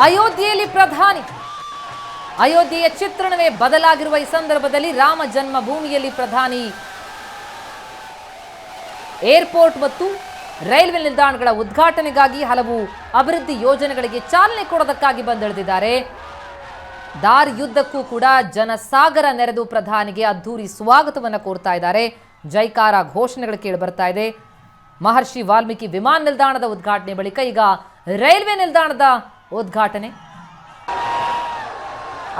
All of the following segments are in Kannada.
ಅಯೋಧ್ಯೆಯಲ್ಲಿ ಪ್ರಧಾನಿ. ಅಯೋಧ್ಯೆಯ ಚಿತ್ರಣವೇ ಬದಲಾಗಿರುವ ಈ ಸಂದರ್ಭದಲ್ಲಿ ರಾಮ ಜನ್ಮಭೂಮಿಯಲ್ಲಿ ಪ್ರಧಾನಿ ಏರ್ಪೋರ್ಟ್ ಮತ್ತು ರೈಲ್ವೆ ನಿಲ್ದಾಣಗಳ ಉದ್ಘಾಟನೆಗಾಗಿ ಹಲವು ಅಭಿವೃದ್ಧಿ ಯೋಜನೆಗಳಿಗೆ ಚಾಲನೆ ಕೊಡೋದಕ್ಕಾಗಿ ಬಂದಿಳಿದಿದ್ದಾರೆ. ದಾರಿಯುದ್ದಕ್ಕೂ ಕೂಡ ಜನಸಾಗರ ನೆರೆದು ಪ್ರಧಾನಿಗೆ ಅದ್ಧೂರಿ ಸ್ವಾಗತವನ್ನು ಕೋರ್ತಾ ಇದ್ದಾರೆ. ಜೈಕಾರ ಘೋಷಣೆಗಳು ಕೇಳಿ ಬರ್ತಾ ಇದೆ. ಮಹರ್ಷಿ ವಾಲ್ಮೀಕಿ ವಿಮಾನ ನಿಲ್ದಾಣದ ಉದ್ಘಾಟನೆ ಬಳಿಕ ಈಗ ರೈಲ್ವೆ ನಿಲ್ದಾಣದ ಉದ್ಘಾಟನೆ.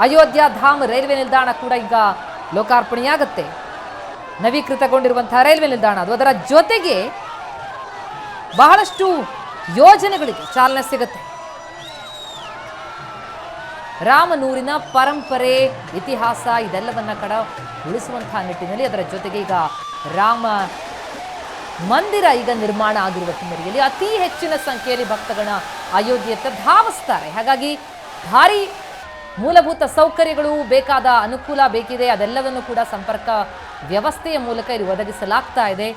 ಅಯೋಧ್ಯ ಧಾಮ್ ರೈಲ್ವೆ ನಿಲ್ದಾಣ ಕೂಡ ಈಗ ಲೋಕಾರ್ಪಣೆಯಾಗುತ್ತೆ. ನವೀಕೃತಗೊಂಡಿರುವಂತಹ ರೈಲ್ವೆ ನಿಲ್ದಾಣ ಅದು. ಅದರ ಜೊತೆಗೆ ಬಹಳಷ್ಟು ಯೋಜನೆಗಳಿಗೆ ಚಾಲನೆ ಸಿಗುತ್ತೆ. ರಾಮನೂರಿನ ಪರಂಪರೆ, ಇತಿಹಾಸ ಇದೆಲ್ಲವನ್ನ ಕಡ ಉಳಿಸುವಂತಹ ನಿಟ್ಟಿನಲ್ಲಿ ಅದರ ಜೊತೆಗೆ ಈಗ ರಾಮ ಮಂದಿರ ಈಗ ನಿರ್ಮಾಣ ಆಗಿರುವ ಹಿನ್ನೆಲೆಯಲ್ಲಿ ಅತಿ ಹೆಚ್ಚಿನ ಸಂಖ್ಯೆಯಲ್ಲಿ ಭಕ್ತಗಣ ಅಯೋಧ್ಯೆಯತ್ತ ಧಾವಿಸ್ತಾರೆ. ಹಾಗಾಗಿ ಭಾರಿ ಮೂಲಭೂತ ಸೌಕರ್ಯಗಳು ಬೇಕಾದ ಅನುಕೂಲ ಬೇಕಿದೆ. ಅದೆಲ್ಲವನ್ನು ಕೂಡ ಸಂಪರ್ಕ ವ್ಯವಸ್ಥೆಯ ಮೂಲಕ ಇಲ್ಲಿ ಒದಗಿಸಲಾಗ್ತಾ ಇದೆ.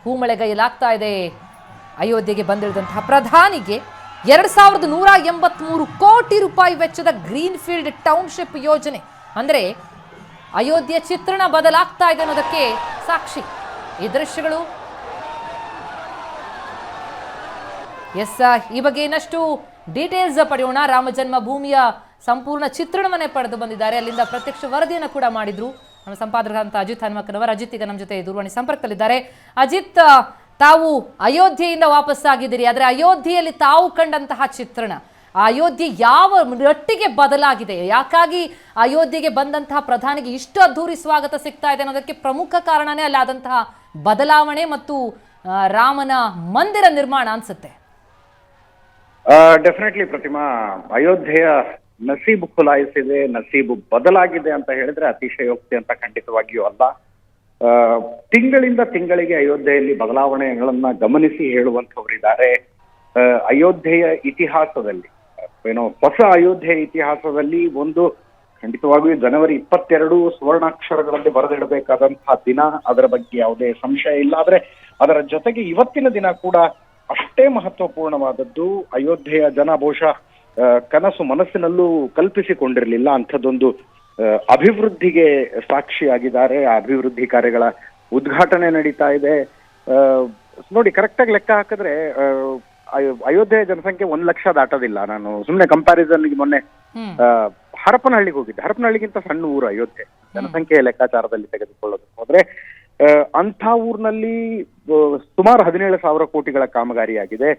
ಹೂಮಳೆಗೈಯಲಾಗ್ತಾ ಇದೆ. ಅಯೋಧ್ಯೆಗೆ ಬಂದಿಳಿದಂತಹ ಪ್ರಧಾನಿಗೆ 2183 ಕೋಟಿ ರೂಪಾಯಿ ವೆಚ್ಚದ ಗ್ರೀನ್ ಫೀಲ್ಡ್ ಟೌನ್ಶಿಪ್ ಯೋಜನೆ ಅಂದರೆ ಅಯೋಧ್ಯೆ ಚಿತ್ರಣ ಬದಲಾಗ್ತಾ ಇದೆ ಅನ್ನೋದಕ್ಕೆ ಸಾಕ್ಷಿ ಈ ದೃಶ್ಯಗಳು. ಈ ಬಗ್ಗೆ ಇನ್ನಷ್ಟು ಡೀಟೇಲ್ಸ್ ಪಡೆಯೋಣ. ರಾಮ ಜನ್ಮಭೂಮಿಯ ಸಂಪೂರ್ಣ ಚಿತ್ರಣವನ್ನೇ ಪಡೆದು ಬಂದಿದ್ದಾರೆ. ಅಲ್ಲಿಂದ ಪ್ರತ್ಯಕ್ಷ ವರದಿಯನ್ನು ಕೂಡ ಮಾಡಿದ್ರು ನಮ್ಮ ಸಂಪಾದಕರಂತ ಅಜಿತ್ ಹನುಮಕ್ಕನವರು. ಅಜಿತ್ ಈಗ ನಮ್ಮ ಜೊತೆ ದೂರವಾಣಿ ಸಂಪರ್ಕದಲ್ಲಿದ್ದಾರೆ. ಅಜಿತ್, ತಾವು ಅಯೋಧ್ಯೆಯಿಂದ ವಾಪಸ್ಸಾಗಿದ್ದೀರಿ. ಆದರೆ ಅಯೋಧ್ಯೆಯಲ್ಲಿ ತಾವು ಕಂಡಂತಹ ಚಿತ್ರಣ, ಆ ಅಯೋಧ್ಯೆ ಯಾವ ಮಟ್ಟಿಗೆ ಬದಲಾಗಿದೆ, ಯಾಕಾಗಿ ಅಯೋಧ್ಯೆಗೆ ಬಂದಂತಹ ಪ್ರಧಾನಿಗೆ ಇಷ್ಟು ಅದ್ಧೂರಿ ಸ್ವಾಗತ ಸಿಗ್ತಾ ಇದೆ ಅನ್ನೋದಕ್ಕೆ ಪ್ರಮುಖ ಕಾರಣನೇ ಅಲ್ಲಾದಂತಹ ಬದಲಾವಣೆ ಮತ್ತು ರಾಮನ ಮಂದಿರ ನಿರ್ಮಾಣ ಅನ್ಸುತ್ತೆ. ಡೆಫಿನೆಟ್ಲಿ ಪ್ರತಿಮಾ, ಅಯೋಧ್ಯೆಯ ನಸೀಬು ಖುಲಾಯಿಸಿದೆ, ನಸೀಬು ಬದಲಾಗಿದೆ ಅಂತ ಹೇಳಿದ್ರೆ ಅತಿಶಯೋಕ್ತಿ ಅಂತ ಖಂಡಿತವಾಗಿಯೂ ಅಲ್ಲ. ತಿಂಗಳಿಂದ ತಿಂಗಳಿಗೆ ಅಯೋಧ್ಯೆಯಲ್ಲಿ ಬದಲಾವಣೆಗಳನ್ನ ಗಮನಿಸಿ ಹೇಳುವಂಥವರಿದ್ದಾರೆ. ಅಯೋಧ್ಯೆಯ ಇತಿಹಾಸದಲ್ಲಿ ಹೊಸ ಅಯೋಧ್ಯೆಯ ಇತಿಹಾಸದಲ್ಲಿ ಒಂದು ಖಂಡಿತವಾಗಿಯೂ ಜನವರಿ 22 ಸುವರ್ಣಾಕ್ಷರಗಳಲ್ಲಿ ಬರೆದಿಡಬೇಕಾದಂತಹ ದಿನ, ಅದರ ಬಗ್ಗೆ ಯಾವುದೇ ಸಂಶಯ ಇಲ್ಲ. ಆದ್ರೆ ಅದರ ಜೊತೆಗೆ ಇವತ್ತಿನ ದಿನ ಕೂಡ ಅಷ್ಟೇ ಮಹತ್ವಪೂರ್ಣವಾದದ್ದು. ಅಯೋಧ್ಯೆಯ ಜನ ಬಹುಶಃ ಕನಸು ಮನಸ್ಸಿನಲ್ಲೂ ಕಲ್ಪಿಸಿಕೊಂಡಿರಲಿಲ್ಲ ಅಂಥದ್ದೊಂದು ಅಭಿವೃದ್ಧಿಗೆ ಸಾಕ್ಷಿಯಾಗಿದ್ದಾರೆ. ಆ ಅಭಿವೃದ್ಧಿ ಕಾರ್ಯಗಳ ಉದ್ಘಾಟನೆ ನಡೀತಾ ಇದೆ. ನೋಡಿ, ಕರೆಕ್ಟಾಗಿ ಲೆಕ್ಕ ಹಾಕಿದ್ರೆ ಅಯೋಧ್ಯೆಯ ಜನಸಂಖ್ಯೆ 1 ಲಕ್ಷ ದಾಟೋದಿಲ್ಲ. ನಾನು ಸುಮ್ಮನೆ ಕಂಪ್ಯಾರಿಸನ್ಗೆ ಮೊನ್ನೆ ಹರಪನಹಳ್ಳಿಗೆ ಹೋಗಿದ್ದೆ. ಹರಪನಹಳ್ಳಿಗಿಂತ ಸಣ್ಣ ಊರು ಅಯೋಧ್ಯೆ ಜನಸಂಖ್ಯೆಯ ಲೆಕ್ಕಾಚಾರದಲ್ಲಿ ತೆಗೆದುಕೊಳ್ಳೋದು ಹೋದ್ರೆ. ಅಂಥ ಊರಿನಲ್ಲಿ ಸುಮಾರು 17,000 ಕೋಟಿಗಳ ಕಾಮಗಾರಿಯಾಗಿದೆ.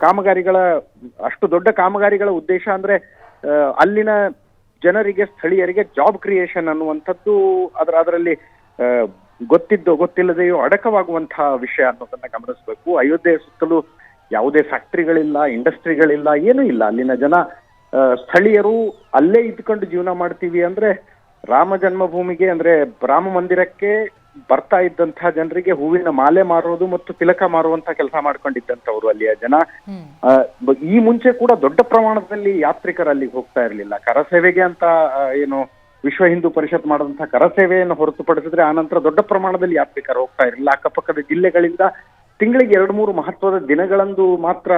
ಕಾಮಗಾರಿಗಳ ಅಷ್ಟು ದೊಡ್ಡ ಕಾಮಗಾರಿಗಳ ಉದ್ದೇಶ ಅಂದ್ರೆ ಅಲ್ಲಿನ ಜನರಿಗೆ, ಸ್ಥಳೀಯರಿಗೆ ಜಾಬ್ ಕ್ರಿಯೇಷನ್ ಅನ್ನುವಂಥದ್ದು ಅದರಲ್ಲಿ ಗೊತ್ತಿದ್ದೋ ಗೊತ್ತಿಲ್ಲದೆಯೋ ಅಡಕವಾಗುವಂತಹ ವಿಷಯ ಅನ್ನೋದನ್ನ ಗಮನಿಸಬೇಕು. ಅಯೋಧ್ಯೆಯ ಸುತ್ತಲೂ ಯಾವುದೇ ಫ್ಯಾಕ್ಟ್ರಿಗಳಿಲ್ಲ, ಇಂಡಸ್ಟ್ರಿಗಳಿಲ್ಲ, ಏನೂ ಇಲ್ಲ. ಅಲ್ಲಿನ ಜನ ಸ್ಥಳೀಯರು ಅಲ್ಲೇ ಇದ್ಕೊಂಡು ಜೀವನ ಮಾಡ್ತೀವಿ ಅಂದ್ರೆ ರಾಮ ಜನ್ಮಭೂಮಿಗೆ ಅಂದ್ರೆ ರಾಮ ಮಂದಿರಕ್ಕೆ ಬರ್ತಾ ಇದ್ದಂತಹ ಜನರಿಗೆ ಹೂವಿನ ಮಾಲೆ ಮಾರೋದು ಮತ್ತು ತಿಲಕ ಮಾರುವಂತ ಕೆಲಸ ಮಾಡ್ಕೊಂಡಿದ್ದಂಥವ್ರು ಅಲ್ಲಿಯ ಜನ. ಈ ಮುಂಚೆ ಕೂಡ ದೊಡ್ಡ ಪ್ರಮಾಣದಲ್ಲಿ ಯಾತ್ರಿಕರು ಅಲ್ಲಿಗೆ ಹೋಗ್ತಾ ಇರಲಿಲ್ಲ. ಕರಸೇವೆಗೆ ಅಂತ ಏನು ವಿಶ್ವ ಹಿಂದೂ ಪರಿಷತ್ ಮಾಡಿದಂತಹ ಕರಸೇವೆಯನ್ನು ಹೊರತುಪಡಿಸಿದ್ರೆ ಆನಂತರ ದೊಡ್ಡ ಪ್ರಮಾಣದಲ್ಲಿ ಯಾತ್ರಿಕರು ಹೋಗ್ತಾ ಇರಲಿಲ್ಲ. ಅಕ್ಕಪಕ್ಕದ ಜಿಲ್ಲೆಗಳಿಂದ ತಿಂಗಳಿಗೆ 2-3 ಮಹತ್ವದ ದಿನಗಳಂದು ಮಾತ್ರ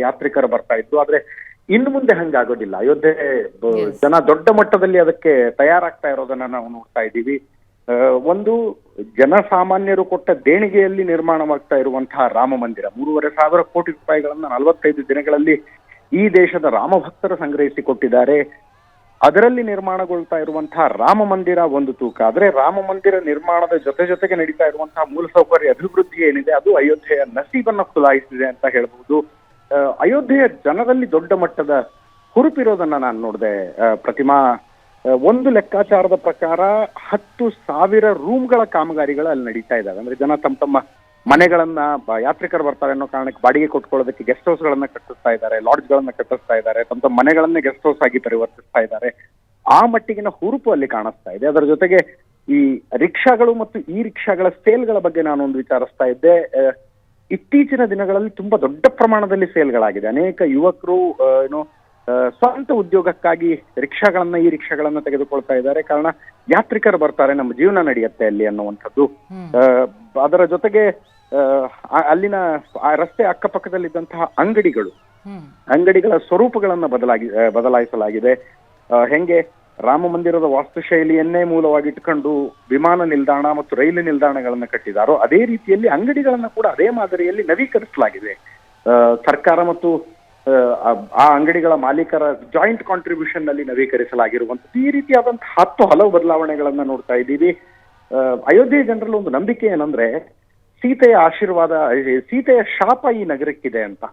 ಯಾತ್ರಿಕರು ಬರ್ತಾ ಇತ್ತು. ಆದ್ರೆ ಇನ್ನು ಮುಂದೆ ಹಂಗಾಗೋದಿಲ್ಲ. ಅಯೋಧ್ಯೆ ಜನ ದೊಡ್ಡ ಮಟ್ಟದಲ್ಲಿ ಅದಕ್ಕೆ ತಯಾರಾಗ್ತಾ ಇರೋದನ್ನ ನಾವು ನೋಡ್ತಾ ಇದ್ದೀವಿ. ಒಂದು ಜನಸಾಮಾನ್ಯರು ಕೊಟ್ಟ ದೇಣಿಗೆಯಲ್ಲಿ ನಿರ್ಮಾಣವಾಗ್ತಾ ಇರುವಂತಹ ರಾಮ ಮಂದಿರ 3,500 ಕೋಟಿ ರೂಪಾಯಿಗಳನ್ನ 45 ದಿನಗಳಲ್ಲಿ ಈ ದೇಶದ ರಾಮ ಭಕ್ತರು ಸಂಗ್ರಹಿಸಿಕೊಟ್ಟಿದ್ದಾರೆ. ಅದರಲ್ಲಿ ನಿರ್ಮಾಣಗೊಳ್ತಾ ಇರುವಂತಹ ರಾಮ ಮಂದಿರ ಒಂದು ತೂಕ. ಆದ್ರೆ ರಾಮ ಮಂದಿರ ನಿರ್ಮಾಣದ ಜೊತೆಗೆ ನಡೀತಾ ಇರುವಂತಹ ಮೂಲಸೌಕರ್ಯ ಅಭಿವೃದ್ಧಿ ಏನಿದೆ ಅದು ಅಯೋಧ್ಯೆಯ ನಸೀಬನ್ನ ಖುಲಾಯಿಸಿದೆ ಅಂತ ಹೇಳ್ಬಹುದು. ಅಯೋಧ್ಯೆಯ ಜನರಲ್ಲಿ ದೊಡ್ಡ ಮಟ್ಟದ ಹುರುಪಿರೋದನ್ನ ನಾನು ನೋಡಿದೆ ಪ್ರತಿಮಾ. ಒಂದು ಲೆಕ್ಕಾಚಾರದ ಪ್ರಕಾರ 10,000 ರೂಮ್ಗಳ ಕಾಮಗಾರಿಗಳು ಅಲ್ಲಿ ನಡೀತಾ ಇದ್ದಾವೆ. ಅಂದ್ರೆ ಜನ ತಮ್ಮ ಮನೆಗಳನ್ನ ಯಾತ್ರಿಕರು ಬರ್ತಾರೆ ಅನ್ನೋ ಕಾರಣಕ್ಕೆ ಬಾಡಿಗೆ ಕೊಟ್ಕೊಳ್ಳೋದಕ್ಕೆ ಗೆಸ್ಟ್ ಹೌಸ್ ಗಳನ್ನ ಕಟ್ಟಿಸ್ತಾ ಇದ್ದಾರೆ, ಲಾಡ್ಜ್ ಗಳನ್ನ ಕಟ್ಟಿಸ್ತಾ ಇದ್ದಾರೆ, ತಮ್ಮ ಮನೆಗಳನ್ನೇ ಗೆಸ್ಟ್ ಹೌಸ್ ಆಗಿ ಪರಿವರ್ತಿಸ್ತಾ ಇದ್ದಾರೆ. ಆ ಮಟ್ಟಿಗಿನ ಹುರುಪು ಅಲ್ಲಿ ಕಾಣಿಸ್ತಾ ಇದೆ. ಅದರ ಜೊತೆಗೆ ಈ ರಿಕ್ಷಾಗಳು ಮತ್ತು ಈ ರಿಕ್ಷಾಗಳ ಸೇಲ್ಗಳ ಬಗ್ಗೆ ನಾನೊಂದು ವಿಚಾರಿಸ್ತಾ ಇದ್ದೆ. ಇತ್ತೀಚಿನ ದಿನಗಳಲ್ಲಿ ತುಂಬಾ ದೊಡ್ಡ ಪ್ರಮಾಣದಲ್ಲಿ ಸೇಲ್ಗಳಾಗಿದೆ. ಅನೇಕ ಯುವಕರು ಸ್ವಂತ ಉದ್ಯೋಗಕ್ಕಾಗಿ ಈ ರಿಕ್ಷಾಗಳನ್ನ ತೆಗೆದುಕೊಳ್ತಾ ಇದ್ದಾರೆ. ಕಾರಣ ಯಾತ್ರಿಕರು ಬರ್ತಾರೆ, ನಮ್ಮ ಜೀವನ ನಡೆಯುತ್ತೆ ಅಲ್ಲಿ ಅನ್ನುವಂಥದ್ದು. ಅದರ ಜೊತೆಗೆ ಅಲ್ಲಿನ ರಸ್ತೆ ಅಕ್ಕಪಕ್ಕದಲ್ಲಿದ್ದಂತಹ ಅಂಗಡಿಗಳು ಅಂಗಡಿಗಳ ಸ್ವರೂಪಗಳನ್ನ ಬದಲಾಯಿಸಲಾಗಿದೆ. ಹೆಂಗೆ ರಾಮ ಮಂದಿರದ ವಾಸ್ತುಶೈಲಿಯನ್ನೇ ಮೂಲವಾಗಿ ಇಟ್ಕೊಂಡು ವಿಮಾನ ನಿಲ್ದಾಣ ಮತ್ತು ರೈಲು ನಿಲ್ದಾಣಗಳನ್ನ ಕಟ್ಟಿದಾರೋ ಅದೇ ರೀತಿಯಲ್ಲಿ ಅಂಗಡಿಗಳನ್ನ ಕೂಡ ಅದೇ ಮಾದರಿಯಲ್ಲಿ ನವೀಕರಿಸಲಾಗಿದೆ. ಸರ್ಕಾರ ಮತ್ತು ಆ ಅಂಗಡಿಗಳ ಮಾಲೀಕರ ಜಾಯಿಂಟ್ ಕಾಂಟ್ರಿಬ್ಯೂಷನ್ ನಲ್ಲಿ ನವೀಕರಿಸಲಾಗಿರುವಂಥದ್ದು. ಈ ರೀತಿಯಾದಂತಹ 10 ಹಲವು ಬದಲಾವಣೆಗಳನ್ನ ನೋಡ್ತಾ ಇದ್ದೀವಿ. ಅಯೋಧ್ಯೆ ಜನರಲ್ಲಿ ಒಂದು ನಂಬಿಕೆ ಏನಂದ್ರೆ ಸೀತೆಯ ಆಶೀರ್ವಾದ, ಸೀತೆಯ ಶಾಪ ಈ ನಗರಕ್ಕಿದೆ ಅಂತ.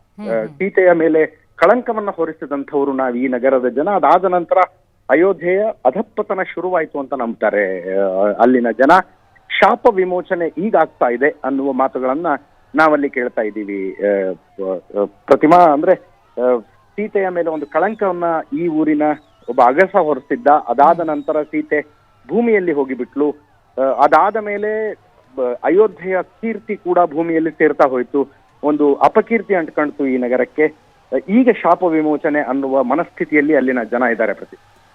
ಸೀತೆಯ ಮೇಲೆ ಕಳಂಕವನ್ನ ಹೊರಿಸಿದಂಥವ್ರು ನಾವು ಈ ನಗರದ ಜನ. ಅದಾದ ನಂತರ ಅಯೋಧ್ಯೆಯ ಅಧಪ್ಪತನ ಶುರುವಾಯಿತು ಅಂತ ನಂಬ್ತಾರೆ ಅಲ್ಲಿನ ಜನ. ಶಾಪ ವಿಮೋಚನೆ ಈಗ ಆಗ್ತಾ ಇದೆ ಅನ್ನುವ ಮಾತುಗಳನ್ನ ನಾವಲ್ಲಿ ಕೇಳ್ತಾ ಇದ್ದೀವಿ. ಪ್ರತಿಮಾ ಅಂದ್ರೆ ಸೀತೆಯ ಮೇಲೆ ಒಂದು ಕಳಂಕವನ್ನ ಈ ಊರಿನ ಒಬ್ಬ ಅಗಸ ಹೊರಿಸಿದ್ದ. ಅದಾದ ನಂತರ ಸೀತೆ ಭೂಮಿಯಲ್ಲಿ ಹೋಗಿಬಿಟ್ಲು. ಅದಾದ ಮೇಲೆ ಅಯೋಧ್ಯೆಯ ಕೀರ್ತಿ ಕೂಡ ಭೂಮಿಯಲ್ಲಿ ಸೇರ್ತಾ ಹೋಯ್ತು. ಒಂದು ಅಪಕೀರ್ತಿ ಅಂಟ್ಕಣ್ತು ಈ ನಗರಕ್ಕೆ. ಈಗ ಶಾಪ ವಿಮೋಚನೆ ಅನ್ನುವ ಮನಸ್ಥಿತಿಯಲ್ಲಿ ಅಲ್ಲಿನ ಜನ ಇದ್ದಾರೆ.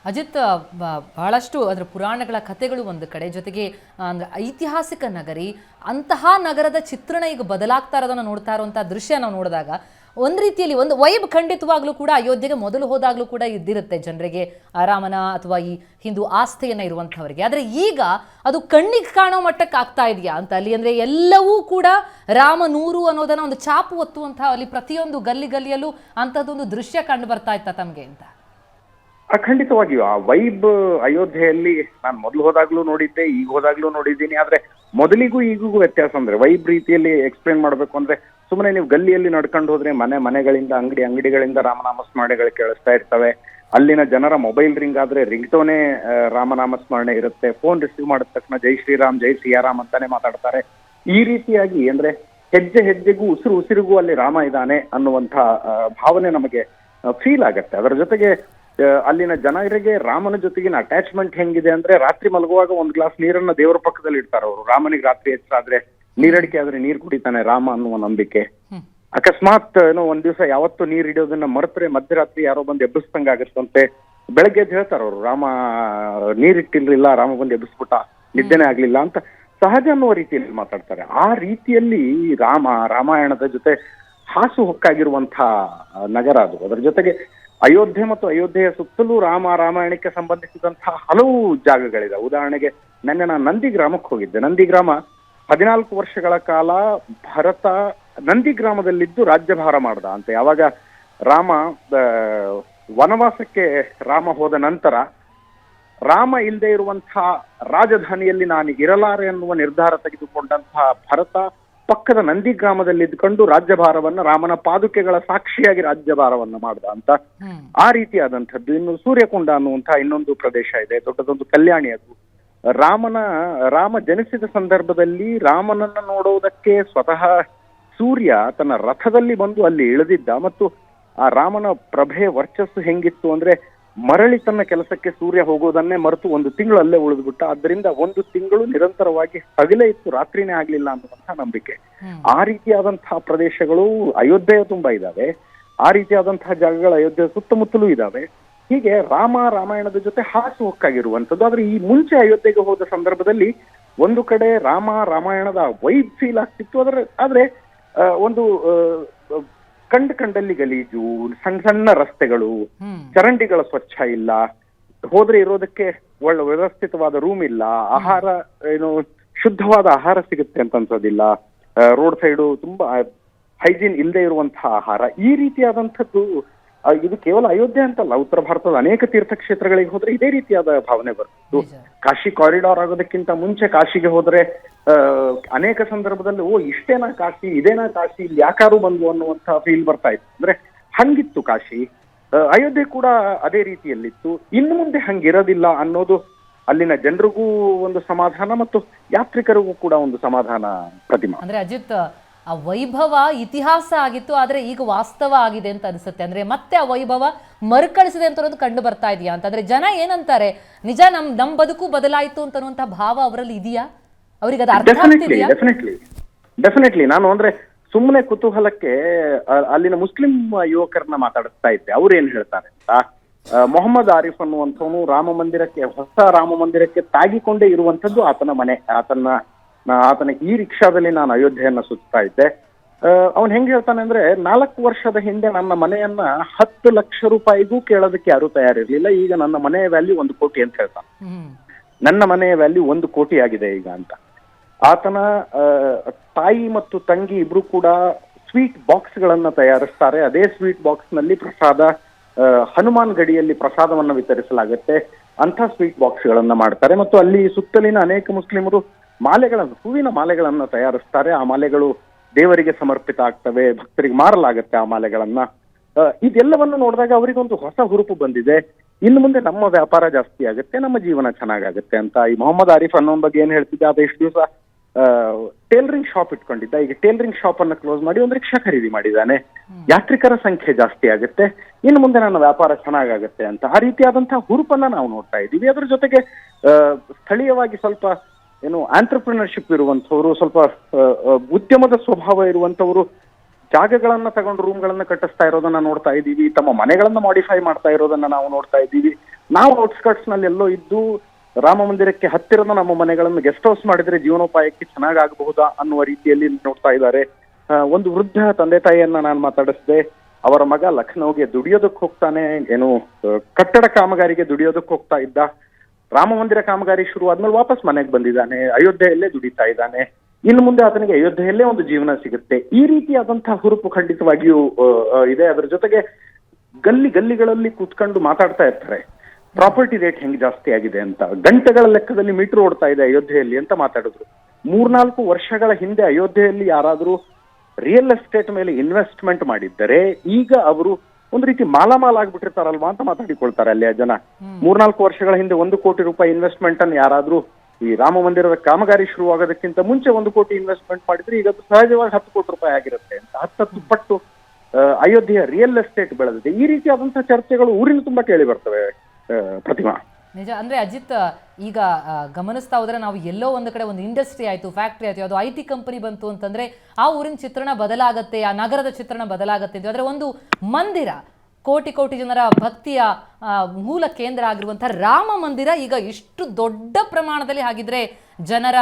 ಅಜಿತ್, ಬಹಳಷ್ಟು ಅದರ ಪುರಾಣಗಳ ಕಥೆಗಳು ಒಂದು ಕಡೆ, ಜೊತೆಗೆ ಅಂದ್ರೆ ಐತಿಹಾಸಿಕ ನಗರಿ, ಅಂತಹ ನಗರದ ಚಿತ್ರಣ ಈಗ ಬದಲಾಗ್ತಾ ಇರೋದನ್ನು ನೋಡ್ತಾ ಇರುವಂತಹ ದೃಶ್ಯ ನಾವು ನೋಡಿದಾಗ ಒಂದು ರೀತಿಯಲ್ಲಿ ಒಂದು ವೈಬ್ ಖಂಡಿತವಾಗ್ಲೂ ಕೂಡ ಅಯೋಧ್ಯೆಗೆ ಮೊದಲು ಹೋದಾಗ್ಲೂ ಕೂಡ ಇದ್ದಿರುತ್ತೆ ಜನರಿಗೆ, ರಾಮನ ಅಥವಾ ಈ ಹಿಂದೂ ಆಸ್ಥೆಯನ್ನ ಇರುವಂಥವರಿಗೆ. ಆದರೆ ಈಗ ಅದು ಕಣ್ಣಿಗೆ ಕಾಣೋ ಮಟ್ಟಕ್ಕೆ ಆಗ್ತಾ ಇದೆಯಾ ಅಂತ ಅಲ್ಲಿ, ಅಂದ್ರೆ ಎಲ್ಲವೂ ಕೂಡ ರಾಮ ನೂರು ಅನ್ನೋದನ್ನ ಒಂದು ಚಾಪು ಒತ್ತುವಂತಹ ಅಲ್ಲಿ ಪ್ರತಿಯೊಂದು ಗಲ್ಲಿಯಲ್ಲೂ ಅಂಥದ್ದೊಂದು ದೃಶ್ಯ ಕಂಡು ಬರ್ತಾ ಇತ್ತ ತಮಗೆ ಅಂತ? ಖಂಡಿತವಾಗಿಯೂ ಆ ವೈಬ್ ಅಯೋಧ್ಯೆಯಲ್ಲಿ ನಾನು ಮೊದಲು ಹೋದಾಗ್ಲೂ ನೋಡಿದ್ದೆ, ಈಗ ಹೋದಾಗ್ಲೂ ನೋಡಿದ್ದೀನಿ. ಆದ್ರೆ ಮೊದಲಿಗೂ ಈಗಿಗೂ ವ್ಯತ್ಯಾಸ ಅಂದ್ರೆ ವೈಬ್ ರೀತಿಯಲ್ಲಿ ಎಕ್ಸ್ಪ್ಲೇನ್ ಮಾಡ್ಬೇಕು ಅಂದ್ರೆ ಸುಮ್ಮನೆ ನೀವು ಗಲ್ಲಿಯಲ್ಲಿ ನಡ್ಕೊಂಡು ಹೋದ್ರೆ ಮನೆಗಳಿಂದ ಅಂಗಡಿಗಳಿಂದ ರಾಮನಾಮ ಸ್ಮರಣೆಗಳು ಕೇಳಿಸ್ತಾ ಇರ್ತವೆ. ಅಲ್ಲಿನ ಜನರ ಮೊಬೈಲ್ ರಿಂಗ್ ಆದ್ರೆ ರಿಂಗ್ ಟೋನೇ ರಾಮನಾಮ ಸ್ಮರಣೆ ಇರುತ್ತೆ. ಫೋನ್ ರಿಸೀವ್ ಮಾಡಿದ ತಕ್ಷಣ ಜೈ ಶ್ರೀರಾಮ್ ಜೈ ಸಿಯಾರಾಮ್ ಅಂತಾನೆ ಮಾತಾಡ್ತಾರೆ. ಈ ರೀತಿಯಾಗಿ ಅಂದ್ರೆ ಹೆಜ್ಜೆ ಹೆಜ್ಜೆಗೂ ಉಸಿರಿಗೂ ಅಲ್ಲಿ ರಾಮ ಇದ್ದಾನೆ ಅನ್ನುವಂಥ ಭಾವನೆ ನಮಗೆ ಫೀಲ್ ಆಗತ್ತೆ. ಅದರ ಜೊತೆಗೆ ಅಲ್ಲಿನ ಜನರಿಗೆ ರಾಮನ ಜೊತೆಗಿನ ಅಟ್ಯಾಚ್ಮೆಂಟ್ ಹೆಂಗಿದೆ ಅಂದ್ರೆ ರಾತ್ರಿ ಮಲಗುವಾಗ ಒಂದ್ ಗ್ಲಾಸ್ ನೀರನ್ನ ದೇವರ ಪಕ್ಕದಲ್ಲಿ ಇಡ್ತಾರೆ ಅವರು. ರಾಮನಿಗೆ ರಾತ್ರಿ ಹೆಚ್ಚಾದ್ರೆ ನೀರಡಿಕೆ ಆದ್ರೆ ನೀರ್ ಕುಡಿತಾನೆ ರಾಮ ಅನ್ನುವ ನಂಬಿಕೆ. ಅಕಸ್ಮಾತ್ ಒಂದ್ ದಿವಸ ಯಾವತ್ತು ನೀರ್ ಹಿಡಿಯೋದನ್ನ ಮರೆತ್ರೆ ಮಧ್ಯರಾತ್ರಿ ಯಾರೋ ಬಂದು ಎಬ್ಬಿಸ್ದಂಗ ಆಗತ್ತಂತೆ. ಬೆಳಗ್ಗೆ ಎದ್ದು ಹೇಳ್ತಾರ ಅವರು, ರಾಮ ನೀರಿಟ್ಟಿರ್ಲಿಲ್ಲ, ರಾಮ ಬಂದು ಎಬ್ಬಿಸ್ಬಿಟ್ಟ, ನಿದ್ದೆನೆ ಆಗ್ಲಿಲ್ಲ ಅಂತ ಸಹಜ ಅನ್ನುವ ರೀತಿಯಲ್ಲಿ ಮಾತಾಡ್ತಾರೆ. ಆ ರೀತಿಯಲ್ಲಿ ರಾಮಾಯಣದ ಜೊತೆ ಹಾಸು ಹೊಕ್ಕಾಗಿರುವಂತಹ ನಗರ ಅದು. ಅದರ ಜೊತೆಗೆ ಅಯೋಧ್ಯೆ ಮತ್ತು ಅಯೋಧ್ಯೆಯ ಸುತ್ತಲೂ ರಾಮಾಯಣಕ್ಕೆ ಸಂಬಂಧಿಸಿದಂತಹ ಹಲವು ಜಾಗಗಳಿದೆ. ಉದಾಹರಣೆಗೆ ನೆನ್ನೆ ನಾನು ನಂದಿಗ್ರಾಮಕ್ಕೆ ಹೋಗಿದ್ದೆ. ನಂದಿಗ್ರಾಮ 14 ವರ್ಷಗಳ ಕಾಲ ಭರತ ನಂದಿಗ್ರಾಮದಲ್ಲಿದ್ದು ರಾಜ್ಯಭಾರ ಮಾಡ್ದ ಅಂತ. ಯಾವಾಗ ವನವಾಸಕ್ಕೆ ರಾಮ ಹೋದ ನಂತರ ರಾಮ ಇಲ್ಲದೆ ಇರುವಂತಹ ರಾಜಧಾನಿಯಲ್ಲಿ ನಾನು ಇರಲಾರೆ ಅನ್ನುವ ನಿರ್ಧಾರ ತೆಗೆದುಕೊಂಡಂತಹ ಭರತ ಪಕ್ಕದ ನಂದಿಗ್ರಾಮದಲ್ಲಿ ಇದ್ಕೊಂಡು ರಾಜ್ಯಭಾರವನ್ನ ರಾಮನ ಪಾದುಕೆಗಳ ಸಾಕ್ಷಿಯಾಗಿ ರಾಜ್ಯಭಾರವನ್ನ ಮಾಡ್ದ ಅಂತ. ಆ ರೀತಿಯಾದಂಥದ್ದು. ಇನ್ನು ಸೂರ್ಯಕುಂಡ ಅನ್ನುವಂತಹ ಇನ್ನೊಂದು ಪ್ರದೇಶ ಇದೆ, ದೊಡ್ಡದೊಂದು ಕಲ್ಯಾಣಿ. ಅದು ರಾಮ ಜನಿಸಿದ ಸಂದರ್ಭದಲ್ಲಿ ರಾಮನನ್ನ ನೋಡುವುದಕ್ಕೆ ಸ್ವತಃ ಸೂರ್ಯ ತನ್ನ ರಥದಲ್ಲಿ ಬಂದು ಅಲ್ಲಿ ಇಳಿದಿದ್ದ. ಮತ್ತು ಆ ರಾಮನ ಪ್ರಭೆ ವರ್ಚಸ್ಸು ಹೆಂಗಿತ್ತು ಅಂದ್ರೆ ಮರಳಿ ತನ್ನ ಕೆಲಸಕ್ಕೆ ಸೂರ್ಯ ಹೋಗೋದನ್ನೇ ಮರೆತು 1 ತಿಂಗಳು ಅಲ್ಲೇ ಉಳಿದ್ಬಿಟ್ಟ. ಆದ್ದರಿಂದ 1 ತಿಂಗಳು ನಿರಂತರವಾಗಿ ಹಗಲೇ ಇತ್ತು, ರಾತ್ರಿನೇ ಆಗ್ಲಿಲ್ಲ ಅನ್ನುವಂತಹ ನಂಬಿಕೆ. ಆ ರೀತಿಯಾದಂತಹ ಪ್ರದೇಶಗಳು ಅಯೋಧ್ಯೆಯ ತುಂಬಾ ಇದಾವೆ. ಆ ರೀತಿಯಾದಂತಹ ಜಾಗಗಳು ಅಯೋಧ್ಯೆಯ ಸುತ್ತಮುತ್ತಲೂ ಇದಾವೆ. ಹೀಗೆ ರಾಮಾಯಣದ ಜೊತೆ ಹಾಸು ಹೊಕ್ಕಾಗಿರುವಂಥದ್ದು. ಆದ್ರೆ ಈ ಮುಂಚೆ ಅಯೋಧ್ಯೆಗೆ ಹೋದ ಸಂದರ್ಭದಲ್ಲಿ ಒಂದು ಕಡೆ ರಾಮಾಯಣದ ವೈಬ್ ಫೀಲ್ ಆಗ್ತಿತ್ತು. ಆದ್ರೆ ಒಂದು ಕಂಡಲ್ಲಿ ಗಲೀಜು, ಸಣ್ಣ ರಸ್ತೆಗಳು, ಚರಂಡಿಗಳ ಸ್ವಚ್ಛ ಇಲ್ಲ, ಹೋದ್ರೆ ಇರೋದಕ್ಕೆ ಒಳ್ಳೆ ವ್ಯವಸ್ಥಿತವಾದ ರೂಮ್ ಇಲ್ಲ, ಆಹಾರ ಶುದ್ಧವಾದ ಆಹಾರ ಸಿಗುತ್ತೆ ಅಂತ ಅನ್ಸೋದಿಲ್ಲ, ರೋಡ್ ಸೈಡು ತುಂಬಾ ಹೈಜೀನ್ ಇಲ್ಲದೆ ಇರುವಂತಹ ಆಹಾರ. ಈ ರೀತಿಯಾದಂಥದ್ದು ಇದು ಕೇವಲ ಅಯೋಧ್ಯೆ ಅಂತಲ್ಲ, ಉತ್ತರ ಭಾರತದ ಅನೇಕ ತೀರ್ಥಕ್ಷೇತ್ರಗಳಿಗೆ ಹೋದ್ರೆ ಇದೇ ರೀತಿಯಾದ ಭಾವನೆ ಬರ್ತಿತ್ತು. ಕಾಶಿ ಕಾರಿಡಾರ್ ಆಗೋದಕ್ಕಿಂತ ಮುಂಚೆ ಕಾಶಿಗೆ ಹೋದ್ರೆ ಅನೇಕ ಸಂದರ್ಭದಲ್ಲಿ ಇಷ್ಟೇನಾ ಕಾಶಿ, ಇದೇನಾ ಕಾಶಿ, ಇಲ್ಲಿ ಯಾಕಾರು ಬಂದು ಅನ್ನುವಂತಹ ಫೀಲ್ ಬರ್ತಾ ಇತ್ತು. ಅಂದ್ರೆ ಹಂಗಿತ್ತು ಕಾಶಿ. ಅಯೋಧ್ಯೆ ಕೂಡ ಅದೇ ರೀತಿಯಲ್ಲಿತ್ತು. ಇನ್ನು ಮುಂದೆ ಹಂಗಿರೋದಿಲ್ಲ ಅನ್ನೋದು ಅಲ್ಲಿನ ಜನರಿಗೂ ಒಂದು ಸಮಾಧಾನ ಮತ್ತು ಯಾತ್ರಿಕರಿಗೂ ಕೂಡ ಒಂದು ಸಮಾಧಾನ. ಪ್ರತಿಮಾ, ಅಂದ್ರೆ ಅಜಿತ್, ಆ ವೈಭವ ಇತಿಹಾಸ ಆಗಿತ್ತು, ಆದ್ರೆ ಈಗ ವಾಸ್ತವ ಆಗಿದೆ ಅಂತ ಅನಿಸುತ್ತೆ. ಅಂದ್ರೆ ಮತ್ತೆ ಆ ವೈಭವ ಮರುಕಳಿಸಿದೆ ಅಂತ ಅನ್ನೋದು ಕಂಡು ಬರ್ತಾ ಇದೆಯಾ ಅಂತ. ಅಂದ್ರೆ ಜನ ಏನಂತಾರೆ, ನಿಜ ನಮ್ ಬದುಕು ಬದಲಾಯಿತು ಅಂತನ್ನುವಂತಹ ಭಾವ ಅವರಲ್ಲಿ ಇದೆಯಾ? ಅವ್ರಿಗೆ ಅದು ಅರ್ಥ ಆಗ್ತಿದೆಯಾ? ಡೆಫಿನೆಟ್ಲಿ. ನಾನು ಅಂದ್ರೆ ಸುಮ್ಮನೆ ಕುತೂಹಲಕ್ಕೆ ಅಲ್ಲಿನ ಮುಸ್ಲಿಂ ಯುವಕರನ್ನ ಮಾತಾಡಿಸ್ತಾ ಇದ್ದೆ. ಅವ್ರು ಏನ್ ಹೇಳ್ತಾರೆ ಅಂತ. ಮೊಹಮ್ಮದ್ ಆರಿಫ್ ಅನ್ನುವಂಥವನು ಹೊಸ ರಾಮ ಮಂದಿರಕ್ಕೆ ತಾಗಿಕೊಂಡೇ ಇರುವಂತದ್ದು ಆತನ ಮನೆ. ಆತನ ಈ ರಿಕ್ಷಾದಲ್ಲಿ ನಾನು ಅಯೋಧ್ಯೆಯನ್ನ ಸುತ್ತಾ ಇದ್ದೆ. ಅವನ್ ಹೆಂಗ್ ಹೇಳ್ತಾನೆ ಅಂದ್ರೆ 4 ವರ್ಷದ ಹಿಂದೆ ನನ್ನ ಮನೆಯನ್ನ 10 ಲಕ್ಷ ರೂಪಾಯಿಗೂ ಕೇಳೋದಕ್ಕೆ ಯಾರು ತಯಾರಿರ್ಲಿಲ್ಲ, ಈಗ ನನ್ನ ಮನೆಯ ವ್ಯಾಲ್ಯೂ 1 ಕೋಟಿ ಅಂತ ಹೇಳ್ತಾನೆ. ನನ್ನ ಮನೆಯ ವ್ಯಾಲ್ಯೂ 1 ಕೋಟಿ ಆಗಿದೆ ಈಗ ಅಂತ. ಆತನ ತಾಯಿ ಮತ್ತು ತಂಗಿ ಇಬ್ರು ಕೂಡ ಸ್ವೀಟ್ ಬಾಕ್ಸ್ ಗಳನ್ನ ತಯಾರಿಸ್ತಾರೆ. ಅದೇ ಸ್ವೀಟ್ ಬಾಕ್ಸ್ ನಲ್ಲಿ ಪ್ರಸಾದ, ಹನುಮಾನ್ ಗಡಿಯಲ್ಲಿ ಪ್ರಸಾದವನ್ನ ವಿತರಿಸಲಾಗುತ್ತೆ, ಅಂಥ ಸ್ವೀಟ್ ಬಾಕ್ಸ್ ಗಳನ್ನ ಮಾಡ್ತಾರೆ. ಮತ್ತು ಅಲ್ಲಿ ಸುತ್ತಲಿನ ಅನೇಕ ಮುಸ್ಲಿಮರು ಮಾಲೆಗಳನ್ನು, ಹೂವಿನ ಮಾಲೆಗಳನ್ನ ತಯಾರಿಸ್ತಾರೆ. ಆ ಮಾಲೆಗಳು ದೇವರಿಗೆ ಸಮರ್ಪಿತ ಆಗ್ತವೆ, ಭಕ್ತರಿಗೆ ಮಾರಲಾಗತ್ತೆ ಆ ಮಾಲೆಗಳನ್ನ. ಇದೆಲ್ಲವನ್ನು ನೋಡಿದಾಗ ಅವರಿಗೊಂದು ಹೊಸ ಹುರುಪು ಬಂದಿದೆ. ಇನ್ನು ಮುಂದೆ ನಮ್ಮ ವ್ಯಾಪಾರ ಜಾಸ್ತಿ ಆಗುತ್ತೆ, ನಮ್ಮ ಜೀವನ ಚೆನ್ನಾಗಾಗುತ್ತೆ ಅಂತ. ಈ ಮೊಹಮ್ಮದ್ ಆರಿಫ್ ಅನ್ನೋ ಬಗ್ಗೆ ಏನ್ ಹೇಳ್ತಿದ್ದೆ, ಅದ ಎಷ್ಟು ದಿವಸ ಟೇಲರಿಂಗ್ ಶಾಪ್ ಇಟ್ಕೊಂಡಿದ್ದ, ಈಗ ಟೇಲರಿಂಗ್ ಶಾಪ್ ಅನ್ನ ಕ್ಲೋಸ್ ಮಾಡಿ ಒಂದು ರಿಕ್ಷಾ ಖರೀದಿ ಮಾಡಿದ್ದಾನೆ. ಯಾತ್ರಿಕರ ಸಂಖ್ಯೆ ಜಾಸ್ತಿ ಆಗುತ್ತೆ, ಇನ್ನು ಮುಂದೆ ನನ್ನ ವ್ಯಾಪಾರ ಚೆನ್ನಾಗಾಗುತ್ತೆ ಅಂತ. ಆ ರೀತಿಯಾದಂತಹ ಹುರುಪನ್ನ ನಾವು ನೋಡ್ತಾ ಇದ್ದೀವಿ. ಅದ್ರ ಜೊತೆಗೆ ಸ್ಥಳೀಯವಾಗಿ ಸ್ವಲ್ಪ ಏನು ಆಂಟ್ರಪ್ರಿನರ್ಶಿಪ್ ಇರುವಂತವ್ರು, ಸ್ವಲ್ಪ ಉದ್ಯಮದ ಸ್ವಭಾವ ಇರುವಂತವ್ರು ಜಾಗಗಳನ್ನ ತಗೊಂಡು ರೂಮ್ಗಳನ್ನ ಕಟ್ಟಿಸ್ತಾ ಇರೋದನ್ನ ನೋಡ್ತಾ ಇದ್ದೀವಿ. ತಮ್ಮ ಮನೆಗಳನ್ನ ಮಾಡಿಫೈ ಮಾಡ್ತಾ ಇರೋದನ್ನ ನಾವು ನೋಡ್ತಾ ಇದ್ದೀವಿ. ನಾವು ಔಟ್ಸ್ಕರ್ಟ್ಸ್ ನಲ್ಲಿ ಎಲ್ಲೋ ಇದ್ದು ರಾಮ ಮಂದಿರಕ್ಕೆ ಹತ್ತಿರದ ನಮ್ಮ ಮನೆಗಳನ್ನು ಗೆಸ್ಟ್ ಹೌಸ್ ಮಾಡಿದ್ರೆ ಜೀವನೋಪಾಯಕ್ಕೆ ಚೆನ್ನಾಗಬಹುದಾ ಅನ್ನುವ ರೀತಿಯಲ್ಲಿ ನೋಡ್ತಾ ಇದ್ದಾರೆ. ಒಂದು ವೃದ್ಧ ತಂದೆ ತಾಯಿಯನ್ನ ನಾನು ಮಾತಾಡಿಸಿದೆ. ಅವರ ಮಗ ಲಖನೌಗೆ ದುಡಿಯೋದಕ್ಕೆ ಹೋಗ್ತಾನೆ, ಏನು ಕಟ್ಟಡ ಕಾಮಗಾರಿಗೆ ದುಡಿಯೋದಕ್ಕೆ ಹೋಗ್ತಾ ಇದ್ದ. ರಾಮ ಮಂದಿರ ಕಾಮಗಾರಿ ಶುರು ಆದ್ಮೇಲೆ ವಾಪಸ್ ಮನೆಗೆ ಬಂದಿದ್ದಾನೆ, ಅಯೋಧ್ಯೆಯಲ್ಲೇ ದುಡಿತಾ ಇದ್ದಾನೆ. ಇನ್ನು ಮುಂದೆ ಆತನಿಗೆ ಅಯೋಧ್ಯೆಯಲ್ಲೇ ಒಂದು ಜೀವನ ಸಿಗುತ್ತೆ. ಈ ರೀತಿಯಾದಂತಹ ಹುರುಪು ಖಂಡಿತವಾಗಿಯೂ ಇದೆ. ಅದರ ಜೊತೆಗೆ ಗಲ್ಲಿಗಳಲ್ಲಿ ಕೂತ್ಕೊಂಡು ಮಾತಾಡ್ತಾ ಇರ್ತಾರೆ, ಪ್ರಾಪರ್ಟಿ ರೇಟ್ ಹೆಂಗ್ ಜಾಸ್ತಿ ಆಗಿದೆ ಅಂತ, ಗಂಟೆಗಳ ಲೆಕ್ಕದಲ್ಲಿ ಮೀಟರ್ ಓಡ್ತಾ ಇದೆ ಅಯೋಧ್ಯೆಯಲ್ಲಿ ಅಂತ ಮಾತಾಡಿದ್ರು. 3-4 ವರ್ಷಗಳ ಹಿಂದೆ ಅಯೋಧ್ಯೆಯಲ್ಲಿ ಯಾರಾದ್ರೂ ರಿಯಲ್ ಎಸ್ಟೇಟ್ ಮೇಲೆ ಇನ್ವೆಸ್ಟ್ಮೆಂಟ್ ಮಾಡಿದ್ದರೆ ಈಗ ಅವರು ಒಂದು ರೀತಿ ಮಾಲಾಮಾಲ್ ಆಗ್ಬಿಟ್ಟಿರ್ತಾರಲ್ವಾ ಅಂತ ಮಾತಾಡಿಕೊಳ್ತಾರೆ ಅಲ್ಲಿಯ ಜನ. 3-4 ವರ್ಷಗಳ ಹಿಂದೆ 1 ಕೋಟಿ ರೂಪಾಯಿ ಇನ್ವೆಸ್ಟ್ಮೆಂಟ್ ಅನ್ನು ಯಾರಾದ್ರೂ ಈ ರಾಮ ಮಂದಿರದ ಕಾಮಗಾರಿ ಶುರುವಾಗೋದಕ್ಕಿಂತ ಮುಂಚೆ 1 ಕೋಟಿ ಇನ್ವೆಸ್ಟ್ಮೆಂಟ್ ಮಾಡಿದ್ರೆ ಈಗ ಸಹಜವಾಗಿ 10 ಕೋಟಿ ರೂಪಾಯಿ ಆಗಿರುತ್ತೆ ಅಂತ. 10 ಪಟ್ಟು ಅಯೋಧ್ಯೆಯ ರಿಯಲ್ ಎಸ್ಟೇಟ್ ಬೆಳೆದಿದೆ. ಈ ರೀತಿಯಾದಂತಹ ಚರ್ಚೆಗಳು ಊರಿನ ತುಂಬಾ ಕೇಳಿ ಬರ್ತವೆ ಪ್ರತಿಮಾ. ನಿಜ. ಅಂದ್ರೆ ಅಜಿತ್, ಈಗ ಗಮನಿಸ್ತಾ ಹೋದ್ರೆ ನಾವು ಎಲ್ಲೋ ಒಂದು ಕಡೆ ಒಂದು ಇಂಡಸ್ಟ್ರಿ ಆಯ್ತು, ಫ್ಯಾಕ್ಟ್ರಿ ಆಯ್ತು, ಅದು IT ಕಂಪನಿ ಬಂತು ಅಂತಂದ್ರೆ ಆ ಊರಿನ ಚಿತ್ರಣ ಬದಲಾಗತ್ತೆ, ಆ ನಗರದ ಚಿತ್ರಣ ಬದಲಾಗತ್ತೆ. ಆದ್ರೆ ಒಂದು ಮಂದಿರ, ಕೋಟಿ ಕೋಟಿ ಜನರ ಭಕ್ತಿಯ ಮೂಲ ಕೇಂದ್ರ ಆಗಿರುವಂತಹ ರಾಮ ಮಂದಿರ ಈಗ ಇಷ್ಟು ದೊಡ್ಡ ಪ್ರಮಾಣದಲ್ಲಿ ಹಾಗಿದ್ರೆ ಜನರ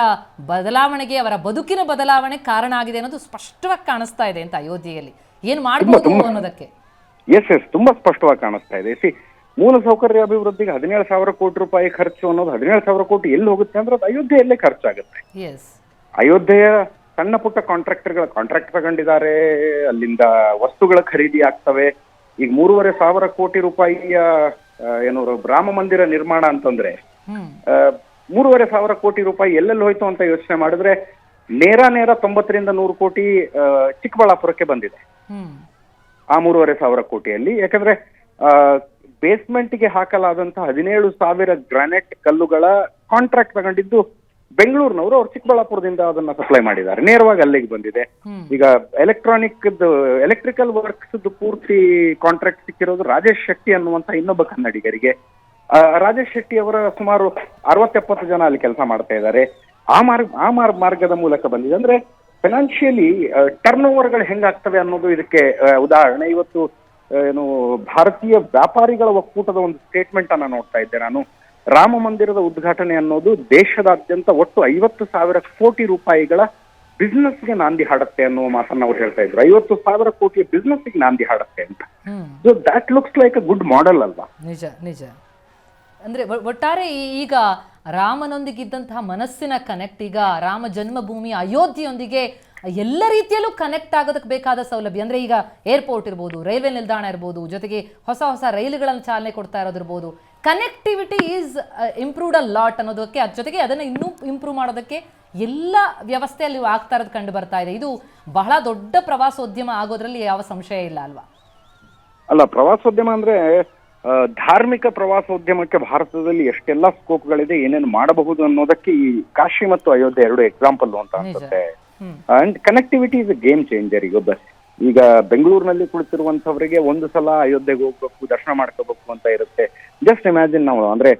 ಬದಲಾವಣೆಗೆ, ಅವರ ಬದುಕಿನ ಬದಲಾವಣೆ ಕಾರಣ ಆಗಿದೆ ಅನ್ನೋದು ಸ್ಪಷ್ಟವಾಗಿ ಕಾಣಿಸ್ತಾ ಇದೆ ಅಂತ ಅಯೋಧ್ಯೆಯಲ್ಲಿ. ಏನ್ ಮಾಡಬಹುದು ಅನ್ನೋದಕ್ಕೆ ಎಸ್ ತುಂಬಾ ಸ್ಪಷ್ಟವಾಗಿ ಕಾಣಿಸ್ತಾ ಇದೆ. ಮೂಲಸೌಕರ್ಯ ಅಭಿವೃದ್ಧಿಗೆ 17,000 ಕೋಟಿ ರೂಪಾಯಿ ಖರ್ಚು ಅನ್ನೋದು 17,000 ಕೋಟಿ ಎಲ್ಲಿ ಹೋಗುತ್ತೆ ಅಂದ್ರೆ ಅದು ಅಯೋಧ್ಯೆಯಲ್ಲೇ ಖರ್ಚಾಗುತ್ತೆ. ಅಯೋಧ್ಯೆಯ ಸಣ್ಣ ಪುಟ್ಟ ಕಾಂಟ್ರಾಕ್ಟ್ ತಗೊಂಡಿದ್ದಾರೆ, ಅಲ್ಲಿಂದ ವಸ್ತುಗಳ ಖರೀದಿ ಆಗ್ತವೆ. ಈಗ 3,500 ಕೋಟಿ ರೂಪಾಯಿಯ ಏನು ರಾಮ ಮಂದಿರ ನಿರ್ಮಾಣ ಅಂತಂದ್ರೆ 3,500 ಕೋಟಿ ರೂಪಾಯಿ ಎಲ್ಲೆಲ್ಲಿ ಹೋಯ್ತು ಅಂತ ಯೋಚನೆ ಮಾಡಿದ್ರೆ ನೇರ 90ರಿಂದ 100 ಕೋಟಿ ಚಿಕ್ಕಬಳ್ಳಾಪುರಕ್ಕೆ ಬಂದಿದೆ ಆ 3,500 ಕೋಟಿಯಲ್ಲಿ. ಯಾಕಂದ್ರೆ ಬೇಸ್ಮೆಂಟ್ಗೆ ಹಾಕಲಾದಂತಹ 17,000 ಗ್ರಾನೈಟ್ ಕಲ್ಲುಗಳ ಕಾಂಟ್ರಾಕ್ಟ್ ತಗೊಂಡಿದ್ದು ಬೆಂಗಳೂರಿನವರು, ಅವ್ರು ಚಿಕ್ಕಬಳ್ಳಾಪುರದಿಂದ ಅದನ್ನ ಸಪ್ಲೈ ಮಾಡಿದ್ದಾರೆ, ನೇರವಾಗಿ ಅಲ್ಲಿಗೆ ಬಂದಿದೆ. ಈಗ ಎಲೆಕ್ಟ್ರಿಕಲ್ ವರ್ಕ್ಸ್ ಪೂರ್ತಿ ಕಾಂಟ್ರಾಕ್ಟ್ ಸಿಕ್ಕಿರೋದು ರಾಜೇಶ್ ಶೆಟ್ಟಿ ಅನ್ನುವಂತ ಇನ್ನೊಬ್ಬ ಕನ್ನಡಿಗರಿಗೆ. ರಾಜೇಶ್ ಶೆಟ್ಟಿ ಅವರ ಸುಮಾರು 60-70 ಜನ ಅಲ್ಲಿ ಕೆಲಸ ಮಾಡ್ತಾ ಇದ್ದಾರೆ. ಆ ಮಾರ್ಗದ ಮೂಲಕ ಬಂದಿದೆ. ಅಂದ್ರೆ ಫೈನಾನ್ಷಿಯಲಿ ಟರ್ನ್ ಓವರ್ಗಳು ಹೆಂಗಾಗ್ತವೆ ಅನ್ನೋದು ಇದಕ್ಕೆ ಉದಾಹರಣೆ. ಇವತ್ತು ಏನು ಭಾರತೀಯ ವ್ಯಾಪಾರಿಗಳ ಒಕ್ಕೂಟದ ಒಂದು ಸ್ಟೇಟ್ಮೆಂಟ್ ಅನ್ನ ನೋಡ್ತಾ ಇದ್ದೆ ನಾನು. ರಾಮ ಮಂದಿರದ ಉದ್ಘಾಟನೆ ಅನ್ನೋದು ದೇಶದಾದ್ಯಂತ ಒಟ್ಟು 50,000 ಕೋಟಿ ರೂಪಾಯಿಗಳ ಬಿಸ್ನೆಸ್ಗೆ ನಾಂದಿ ಹಾಡುತ್ತೆ ಅನ್ನುವ ಮಾತನ್ನ ಅವ್ರು ಹೇಳ್ತಾ ಇದ್ರು. 50,000 ಕೋಟಿಯ ಬಿಸ್ನೆಸ್ಗೆ ನಾಂದಿ ಹಾಡುತ್ತೆ ಅಂತ. So that looks like a good model ಅಲ್ವಾ? ನಿಜ ನಿಜ. ಅಂದ್ರೆ ಒಟ್ಟಾರೆ ಈಗ ರಾಮನೊಂದಿಗಿದ್ದಂತಹ ಮನಸ್ಸಿನ ಕನೆಕ್ಟ್ ಈಗ ರಾಮ ಜನ್ಮಭೂಮಿ ಅಯೋಧ್ಯೆಯೊಂದಿಗೆ ಎಲ್ಲ ರೀತಿಯಲ್ಲೂ ಕನೆಕ್ಟ್ ಆಗೋದಕ್ಕೆ ಬೇಕಾದ ಸೌಲಭ್ಯ, ಅಂದ್ರೆ ಈಗ ಏರ್ಪೋರ್ಟ್ ಇರ್ಬೋದು, ರೈಲ್ವೆ ನಿಲ್ದಾಣ ಇರ್ಬೋದು, ಜೊತೆಗೆ ಹೊಸ ಹೊಸ ರೈಲುಗಳನ್ನು ಚಾಲನೆ ಕೊಡ್ತಾ ಇರೋದಿರ್ಬೋದು. Connectivity is improved a lot ಅನ್ನೋದಕ್ಕೆ, ಅದ್ರ ಜೊತೆಗೆ ಅದನ್ನು ಇನ್ನೂ ಇಂಪ್ರೂವ್ ಮಾಡೋದಕ್ಕೆ ಎಲ್ಲ ವ್ಯವಸ್ಥೆಯಲ್ಲಿ ಆಗ್ತಾ ಇರೋದು ಕಂಡು ಬರ್ತಾ ಇದೆ. ಇದು ಬಹಳ ದೊಡ್ಡ ಪ್ರವಾಸೋದ್ಯಮ ಆಗೋದ್ರಲ್ಲಿ ಯಾವ ಸಂಶಯ ಇಲ್ಲ ಅಲ್ವಾ? ಅಲ್ಲ, ಪ್ರವಾಸೋದ್ಯಮ ಅಂದ್ರೆ ಧಾರ್ಮಿಕ ಪ್ರವಾಸೋದ್ಯಮಕ್ಕೆ ಭಾರತದಲ್ಲಿ ಎಷ್ಟೆಲ್ಲಾ ಸ್ಕೋಪ್ಗಳಿದೆ, ಏನೇನು ಮಾಡಬಹುದು ಅನ್ನೋದಕ್ಕೆ ಈ ಕಾಶಿ ಮತ್ತು ಅಯೋಧ್ಯೆ 2 ಎಕ್ಸಾಂಪಲ್ ಅಂತ ಅನ್ಸುತ್ತೆ. And connectivity is a game changer. ಈಗ ಬೆಂಗಳೂರಿನಲ್ಲಿ ಕುಳಿತಿರುವಂತವರಿಗೆ ಒಂದು ಸಲ ಅಯೋಧ್ಯೆಗೆ ಹೋಗ್ಬೇಕು, ದರ್ಶನ ಮಾಡ್ಕೋಬೇಕು ಅಂತ ಇರುತ್ತೆ. ಜಸ್ಟ್ ಇಮ್ಯಾಜಿನ್, ನಾವು ಅಂದ್ರೆ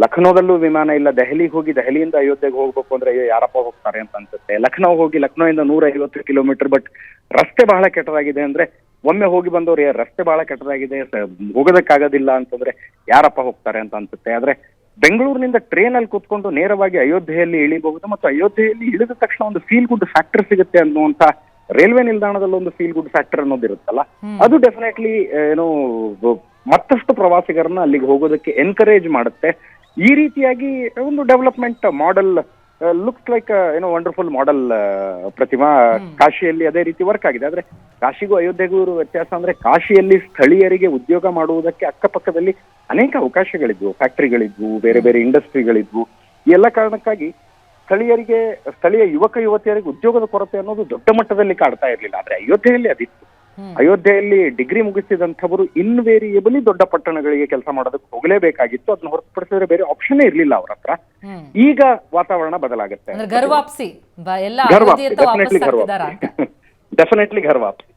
ಲಖನೌದಲ್ಲೂ ವಿಮಾನ ಇಲ್ಲ, ದೆಹಲಿಗೆ ಹೋಗಿ ದೆಹಲಿಯಿಂದ ಅಯೋಧ್ಯೆಗೆ ಹೋಗ್ಬೇಕು ಅಂದ್ರೆ ಯಾರಪ್ಪ ಹೋಗ್ತಾರೆ ಅಂತ ಅನ್ಸುತ್ತೆ. ಲಖನೌ ಹೋಗಿ ಲಖನೌಯಿಂದ 150 ಕಿಲೋಮೀಟರ್, ಬಟ್ ರಸ್ತೆ ಬಹಳ ಕೆಟ್ಟದಾಗಿದೆ ಅಂದ್ರೆ ಒಮ್ಮೆ ಹೋಗಿ ಬಂದವ್ರು ರಸ್ತೆ ಬಹಳ ಕೆಟ್ಟದಾಗಿದೆ, ಹೋಗೋದಕ್ಕಾಗೋದಿಲ್ಲ ಅಂತಂದ್ರೆ ಯಾರಪ್ಪ ಹೋಗ್ತಾರೆ ಅಂತ ಅನ್ಸುತ್ತೆ. ಆದ್ರೆ ಬೆಂಗಳೂರಿನಿಂದ ಟ್ರೈನ್ ಅಲ್ಲಿ ಕೂತ್ಕೊಂಡು ನೇರವಾಗಿ ಅಯೋಧ್ಯೆಯಲ್ಲಿ ಇಳಿಬಹುದು ಮತ್ತು ಅಯೋಧ್ಯೆಯಲ್ಲಿ ಇಳಿದ ತಕ್ಷಣ ಒಂದು ಫೀಲ್ ಗುಡ್ ಫ್ಯಾಕ್ಟರ್ ಸಿಗುತ್ತೆ ಅನ್ನುವಂತ ರೈಲ್ವೆ ನಿಲ್ದಾಣದಲ್ಲಿ ಒಂದು ಫೀಲ್ ಗುಡ್ ಫ್ಯಾಕ್ಟರ್ ಅನ್ನೋದು ಇರುತ್ತಲ್ಲ, ಅದು ಡೆಫಿನೆಟ್ಲಿ ಏನೋ ಮತ್ತಷ್ಟು ಪ್ರವಾಸಿಗರನ್ನ ಅಲ್ಲಿಗೆ ಹೋಗೋದಕ್ಕೆ ಎನ್ಕರೇಜ್ ಮಾಡುತ್ತೆ. ಈ ರೀತಿಯಾಗಿ ಒಂದು ಡೆವಲಪ್ಮೆಂಟ್ ಮಾಡೆಲ್ ಲುಕ್ಸ್ ಲೈಕ್ ಏನೋ ವಂಡರ್ಫುಲ್ ಮಾಡೆಲ್. ಪ್ರತಿಮಾ, ಕಾಶಿಯಲ್ಲಿ ಅದೇ ರೀತಿ ವರ್ಕ್ ಆಗಿದೆ. ಆದ್ರೆ ಕಾಶಿಗೂ ಅಯೋಧ್ಯೆಗೂ ಇರುವ ವ್ಯತ್ಯಾಸ ಅಂದ್ರೆ ಕಾಶಿಯಲ್ಲಿ ಸ್ಥಳೀಯರಿಗೆ ಉದ್ಯೋಗ ಮಾಡುವುದಕ್ಕೆ ಅಕ್ಕಪಕ್ಕದಲ್ಲಿ ಅನೇಕ ಅವಕಾಶಗಳಿದ್ವು, ಫ್ಯಾಕ್ಟರಿಗಳಿದ್ವು, ಬೇರೆ ಬೇರೆ ಇಂಡಸ್ಟ್ರಿಗಳಿದ್ವು. ಈ ಎಲ್ಲ ಕಾರಣಕ್ಕಾಗಿ ಸ್ಥಳೀಯ ಯುವಕ ಯುವತಿಯರಿಗೆ ಉದ್ಯೋಗದ ಕೊರತೆ ಅನ್ನೋದು ದೊಡ್ಡ ಮಟ್ಟದಲ್ಲಿ ಕಾಡ್ತಾ ಇರ್ಲಿಲ್ಲ. ಆದ್ರೆ ಅಯೋಧ್ಯೆಯಲ್ಲಿ ಅದಿತ್ತು. ಅಯೋಧ್ಯೆಯಲ್ಲಿ ಡಿಗ್ರಿ ಮುಗಿಸಿದಂಥವರು ಇನ್ವೇರಿಯಬಲಿ ದೊಡ್ಡ ಪಟ್ಟಣಗಳಿಗೆ ಕೆಲಸ ಮಾಡೋದಕ್ಕೆ ಹೋಗಲೇಬೇಕಾಗಿತ್ತು. ಅದನ್ನ ಹೊರತುಪಡಿಸಿದ್ರೆ ಬೇರೆ ಆಪ್ಷನ್ ಇರ್ಲಿಲ್ಲ ಅವ್ರ ಹತ್ರ. ಈಗ ವಾತಾವರಣ ಬದಲಾಗುತ್ತೆ. ಡೆಫಿನೆಟ್ಲಿ ಘರ್ ವಾಪಸಿ.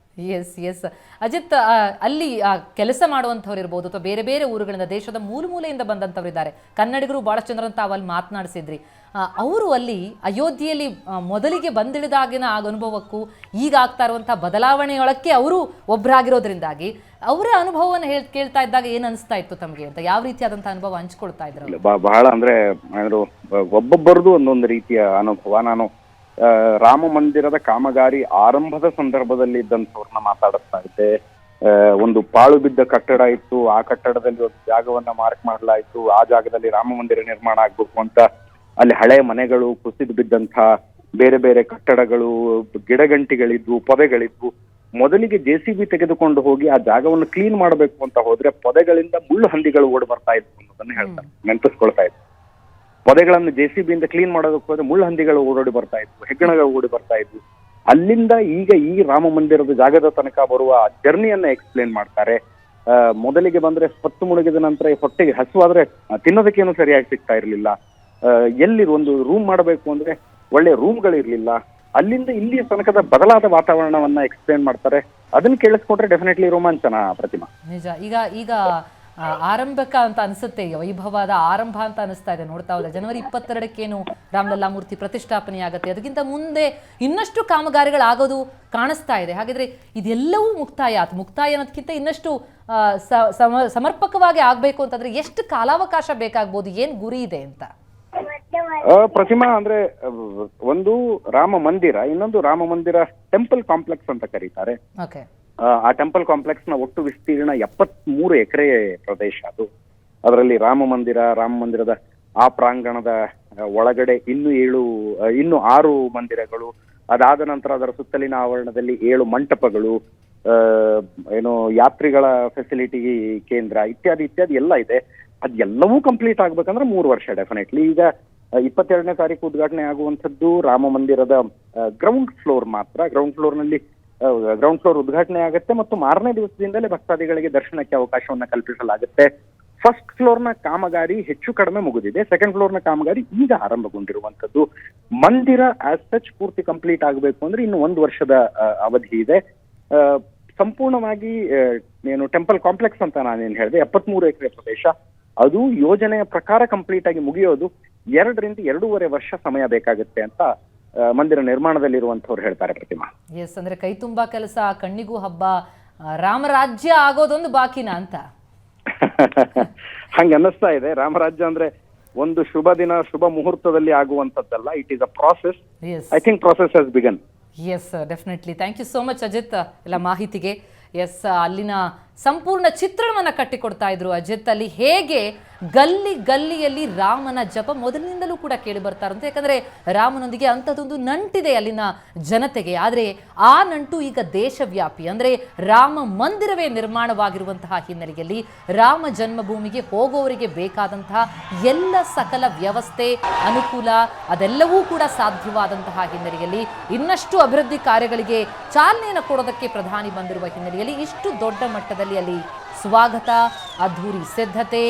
ಎಸ್ ಅಜಿತ್, ಅಲ್ಲಿ ಕೆಲಸ ಮಾಡುವಂಥವ್ರು ಇರ್ಬೋದು ಅಥವಾ ಬೇರೆ ಬೇರೆ ಊರುಗಳಿಂದ, ದೇಶದ ಮೂಲೆಯಿಂದ ಬಂದಂಥವ್ರು ಇದ್ದಾರೆ. ಕನ್ನಡಿಗರು ಬಹಳಷ್ಟು ಜನರನ್ನು ತಾವು ಅಲ್ಲಿ ಮಾತನಾಡಿಸಿದ್ರಿ. ಅವರು ಅಲ್ಲಿ ಅಯೋಧ್ಯೆಯಲ್ಲಿ ಮೊದಲಿಗೆ ಬಂದಿಳಿದಾಗಿನ ಅನುಭವಕ್ಕೂ ಈಗ ಆಗ್ತಾ ಇರುವಂತಹ ಬದಲಾವಣೆಯೊಳಕ್ಕೆ ಅವರು ಒಬ್ಬರಾಗಿರೋದ್ರಿಂದಾಗಿ ಅವರ ಅನುಭವವನ್ನು ಕೇಳ್ತಾ ಇದ್ದಾಗ ಏನ್ ಅನಿಸ್ತಾ ಇತ್ತು ತಮಗೆ ಅಂತ? ಯಾವ ರೀತಿಯಾದಂತಹ ಅನುಭವ ಹಂಚ್ಕೊಳ್ತಾ ಇದ್ರು? ಬಹಳ ಅಂದ್ರೆ ಒಬ್ಬೊಬ್ಬರದು ಒಂದೊಂದು ರೀತಿಯ ಅನುಭವ. ನಾನು ರಾಮ ಮಂದಿರದ ಕಾಮಗಾರಿ ಆರಂಭದ ಸಂದರ್ಭದಲ್ಲಿ ಇದ್ದಂಥವ್ರನ್ನ ಮಾತಾಡಿಸ್ತಾ ಇದ್ದೆ. ಒಂದು ಪಾಳು ಬಿದ್ದ ಕಟ್ಟಡ ಇತ್ತು, ಆ ಕಟ್ಟಡದಲ್ಲಿ ಒಂದು ಜಾಗವನ್ನ ಮಾರ್ಕ್ ಮಾಡಲಾಯಿತು. ಆ ಜಾಗದಲ್ಲಿ ರಾಮ ಮಂದಿರ ನಿರ್ಮಾಣ ಆಗ್ಬೇಕು ಅಂತ ಅಲ್ಲಿ ಹಳೆ ಮನೆಗಳು, ಕುಸಿದು ಬಿದ್ದಂಥ ಬೇರೆ ಬೇರೆ ಕಟ್ಟಡಗಳು, ಗಿಡಗಂಟಿಗಳಿದ್ವು, ಪೊದೆಗಳಿದ್ವು. ಮೊದಲಿಗೆ JCB ತೆಗೆದುಕೊಂಡು ಹೋಗಿ ಆ ಜಾಗವನ್ನು ಕ್ಲೀನ್ ಮಾಡಬೇಕು ಅಂತ ಹೋದ್ರೆ ಪೊದೆಗಳಿಂದ ಮುಳ್ಳು ಹಂದಿಗಳು ಓಡಿ ಬರ್ತಾ ಇದ್ವು ಅನ್ನೋದನ್ನ ಹೇಳ್ತಾರೆ, ನೆನಪಿಸ್ಕೊಳ್ತಾ ಇದ್ವು. ಪೊದೆಗಳನ್ನು JCB ಇಂದ ಕ್ಲೀನ್ ಮಾಡೋದಕ್ಕೆ ಹೋದ್ರೆ ಮುಳ್ಳು ಹಂದಿಗಳು ಓಡೋಡಿ ಬರ್ತಾ ಇದ್ವು, ಹೆಗ್ಗಣಗಳು ಓಡಿ ಬರ್ತಾ ಇದ್ವು. ಅಲ್ಲಿಂದ ಈಗ ಈ ರಾಮ ಮಂದಿರದ ಜಾಗದ ತನಕ ಬರುವ ಜರ್ನಿಯನ್ನ ಎಕ್ಸ್ಪ್ಲೇನ್ ಮಾಡ್ತಾರೆ. ಮೊದಲಿಗೆ ಬಂದ್ರೆ ಹೊತ್ತು ಮುಳುಗಿದ ನಂತರ ಹೊಟ್ಟೆಗೆ ಹಸುವಾದ್ರೆ ತಿನ್ನೋದಕ್ಕೇನು ಸರಿಯಾಗಿ ಸಿಗ್ತಾ ಇರ್ಲಿಲ್ಲ. ಎಲ್ಲಿ ಒಂದು ರೂಮ್ ಮಾಡಬೇಕು ಅಂದ್ರೆ ಒಳ್ಳೆ ರೂಮ್ಗಳಿರ್ಲಿಲ್ಲ. ಅಲ್ಲಿಂದ ಇಲ್ಲಿಯ ತನಕದ ಬದಲಾದ ವಾತಾವರಣವನ್ನ ಎಕ್ಸ್ಪ್ಲೇನ್ ಮಾಡ್ತಾರೆ. ಅದನ್ನ ಕೇಳಿಸ್ಕೊಂಡ್ರೆ ಡೆಫಿನೆಟ್ಲಿ ರೋಮಾಂಚನ. ಪ್ರತಿಮಾ, ನಿಜ. ಈಗ ಆರಂಭಿಕ ಅಂತ ಅನಿಸುತ್ತೆ, ವೈಭವದ ಆರಂಭ ಅಂತ ಅನಿಸ್ತಾ ಇದೆ. ನೋಡ್ತಾ ಹೋದ ಜನವರಿ 22 ರಾಮಲಲ್ಲಾ ಮೂರ್ತಿ ಪ್ರತಿಷ್ಠಾಪನೆ ಆಗುತ್ತೆ. ಅದಕ್ಕಿಂತ ಮುಂದೆ ಇನ್ನಷ್ಟು ಕಾಮಗಾರಿಗಳಾಗೋದು ಕಾಣಿಸ್ತಾ ಇದೆ. ಹಾಗಿದ್ರೆ ಇದೆಲ್ಲವೂ ಮುಕ್ತಾಯ ಅನ್ನೋದಕ್ಕಿಂತ ಇನ್ನಷ್ಟು ಸಮರ್ಪಕವಾಗಿ ಆಗ್ಬೇಕು ಅಂತಂದ್ರೆ ಎಷ್ಟು ಕಾಲಾವಕಾಶ ಬೇಕಾಗ್ಬೋದು? ಏನ್ ಗುರಿ ಇದೆ ಅಂತ? ಪ್ರತಿಮಾ, ಅಂದ್ರೆ ಒಂದು ರಾಮ ಮಂದಿರ, ಇನ್ನೊಂದು ರಾಮ ಮಂದಿರ ಟೆಂಪಲ್ ಕಾಂಪ್ಲೆಕ್ಸ್ ಅಂತ ಕರೀತಾರೆ. ಆ ಟೆಂಪಲ್ ಕಾಂಪ್ಲೆಕ್ಸ್ ನ ಒಟ್ಟು ವಿಸ್ತೀರ್ಣ 73 ಎಕರೆ ಪ್ರದೇಶ ಅದು. ಅದರಲ್ಲಿ ರಾಮ ಮಂದಿರದ ಆ ಪ್ರಾಂಗಣದ ಒಳಗಡೆ ಇನ್ನು 6 ಮಂದಿರಗಳು, ಅದಾದ ನಂತರ ಅದರ ಸುತ್ತಲಿನ ಆವರಣದಲ್ಲಿ 7 ಮಂಟಪಗಳು, ಯಾತ್ರಿಗಳ ಫೆಸಿಲಿಟಿ ಕೇಂದ್ರ ಇತ್ಯಾದಿ ಇತ್ಯಾದಿ ಎಲ್ಲ ಇದೆ. ಅದೆಲ್ಲವೂ ಕಂಪ್ಲೀಟ್ ಆಗ್ಬೇಕಂದ್ರೆ 3 ವರ್ಷ ಡೆಫಿನೆಟ್ಲಿ. ಈಗ 22ನೇ ತಾರೀಕು ಉದ್ಘಾಟನೆ ಆಗುವಂಥದ್ದು ರಾಮ ಮಂದಿರದ ಗ್ರೌಂಡ್ ಫ್ಲೋರ್ ಮಾತ್ರ. ಗ್ರೌಂಡ್ ಫ್ಲೋರ್ ಉದ್ಘಾಟನೆ ಆಗುತ್ತೆ ಮತ್ತು ಮಾರನೇ ದಿವಸದಿಂದಲೇ ಭಕ್ತಾದಿಗಳಿಗೆ ದರ್ಶನಕ್ಕೆ ಅವಕಾಶವನ್ನ ಕಲ್ಪಿಸಲಾಗುತ್ತೆ. ಫಸ್ಟ್ ಫ್ಲೋರ್ನ ಕಾಮಗಾರಿ ಹೆಚ್ಚು ಕಡಿಮೆ ಮುಗಿದಿದೆ. ಸೆಕೆಂಡ್ ಫ್ಲೋರ್ನ ಕಾಮಗಾರಿ ಈಗ ಆರಂಭಗೊಂಡಿರುವಂತದ್ದು. ಮಂದಿರ ಆಸ್ ಸಚ್ ಪೂರ್ತಿ ಕಂಪ್ಲೀಟ್ ಆಗಬೇಕು ಅಂದ್ರೆ ಇನ್ನು 1 ವರ್ಷದ ಅವಧಿ ಇದೆ. ಸಂಪೂರ್ಣವಾಗಿ ಟೆಂಪಲ್ ಕಾಂಪ್ಲೆಕ್ಸ್ ಅಂತ ನಾನೇನು ಹೇಳಿದೆ, 73 ಎಕರೆ ಪ್ರದೇಶ, ಅದು ಯೋಜನೆಯ ಪ್ರಕಾರ ಕಂಪ್ಲೀಟ್ ಆಗಿ ಮುಗಿಯೋದು 2 ರಿಂದ 2.5 ವರ್ಷ ಸಮಯ ಬೇಕಾಗುತ್ತೆ ಅಂತ ಮಂದಿರ ನಿರ್ಮಾಣದಲ್ಲಿರುವಂತವ್ರು ಹೇಳ್ತಾರೆ. ಪ್ರತಿಮಾ, ಎಸ್, ಅಂದ್ರೆ ಕೈ ತುಂಬಾ ಕೆಲಸ, ಕಣ್ಣಿಗೂ ಹಬ್ಬ, ರಾಮರಾಜ್ಯ ಆಗೋದೊಂದು ಬಾಕಿನಾ ಅಂತ ಹಂಗ ಅನ್ನಿಸ್ತಾ ಇದೆ. ರಾಮರಾಜ್ಯ ಅಂದ್ರೆ ಒಂದು ಶುಭ ದಿನ, ಶುಭ ಮುಹೂರ್ತದಲ್ಲಿ ಆಗುವಂತದ್ದಲ್ಲ. It is a process. I think process has begun. Yes, definitely. Thank you so much Ajit ಎಲ್ಲ ಮಾಹಿತಿಗೆ. ಎಸ್, ಅಲ್ಲಿನ ಸಂಪೂರ್ಣ ಚಿತ್ರಣವನ್ನು ಕಟ್ಟಿಕೊಡ್ತಾ ಇದ್ರು ಅಜಿತ್. ಅಲ್ಲಿ ಹೇಗೆ ಗಲ್ಲಿಯಲ್ಲಿ ರಾಮನ ಜಪ ಮೊದಲಿನಿಂದಲೂ ಕೂಡ ಕೇಳಿ ಬರ್ತಾ ಇರುತ್ತೆ. ಯಾಕಂದ್ರೆ ರಾಮನೊಂದಿಗೆ ಅಂಥದ್ದೊಂದು ನಂಟಿದೆ ಅಲ್ಲಿನ ಜನತೆಗೆ. ಆದರೆ ಆ ನಂಟು ಈಗ ದೇಶವ್ಯಾಪಿ. ಅಂದ್ರೆ ರಾಮ ಮಂದಿರವೇ ನಿರ್ಮಾಣವಾಗಿರುವಂತಹ ಹಿನ್ನೆಲೆಯಲ್ಲಿ ರಾಮ ಜನ್ಮಭೂಮಿಗೆ ಹೋಗೋವರಿಗೆ ಬೇಕಾದಂತಹ ಎಲ್ಲ ಸಕಲ ವ್ಯವಸ್ಥೆ, ಅನುಕೂಲ ಅದೆಲ್ಲವೂ ಕೂಡ ಸಾಧ್ಯವಾದಂತಹ ಹಿನ್ನೆಲೆಯಲ್ಲಿ ಇನ್ನಷ್ಟು ಅಭಿವೃದ್ಧಿ ಕಾರ್ಯಗಳಿಗೆ ಚಾಲನೆಯನ್ನು ಕೊಡೋದಕ್ಕೆ ಪ್ರಧಾನಿ ಬಂದಿರುವ ಹಿನ್ನೆಲೆಯಲ್ಲಿ ಇಷ್ಟು ದೊಡ್ಡ ಮಟ್ಟದಲ್ಲಿ ಅಲ್ಲಿ ಸ್ವಾಗತ, ಅದ್ಧೂರಿ ಸಿದ್ಧತೆ,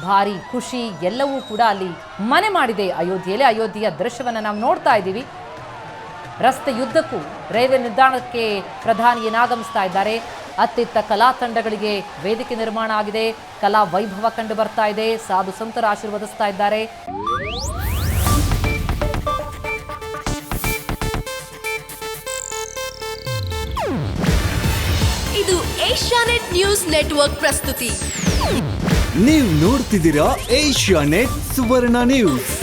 ಭಾರಿ ಖುಷಿ ಎಲ್ಲವೂ ಕೂಡ ಅಲ್ಲಿ ಮನೆ ಮಾಡಿದೆ ಅಯೋಧ್ಯೆಯಲ್ಲಿ. ಅಯೋಧ್ಯೆಯ ದೃಶ್ಯವನ್ನು ನಾವು ನೋಡ್ತಾ ಇದ್ದೀವಿ. ರಸ್ತೆಯುದ್ದಕ್ಕೂ ರೈಲ್ವೆ ನಿಲ್ದಾಣಕ್ಕೆ ಪ್ರಧಾನಿ ಏನಾಗಮಿಸ್ತಾ ಇದ್ದಾರೆ. ಅತ್ತಿತ್ತ ಕಲಾ ತಂಡಗಳಿಗೆ ವೇದಿಕೆ ನಿರ್ಮಾಣ ಆಗಿದೆ. ಕಲಾ ವೈಭವ ಕಂಡು ಬರ್ತಾ ಇದೆ. ಸಾಧು ಸಂತರ ಆಶೀರ್ವದಿಸ್ತಾ ಇದ್ದಾರೆ. ಇದು ಏಷ್ಯಾನೆಟ್ ನ್ಯೂಸ್ ನೆಟ್ವರ್ಕ್ ಪ್ರಸ್ತುತಿ. ನೀವು ನೋಡ್ತಿದ್ದೀರಾ ಏಷ್ಯಾನೆಟ್ ಸುವರ್ಣ ನ್ಯೂಸ್.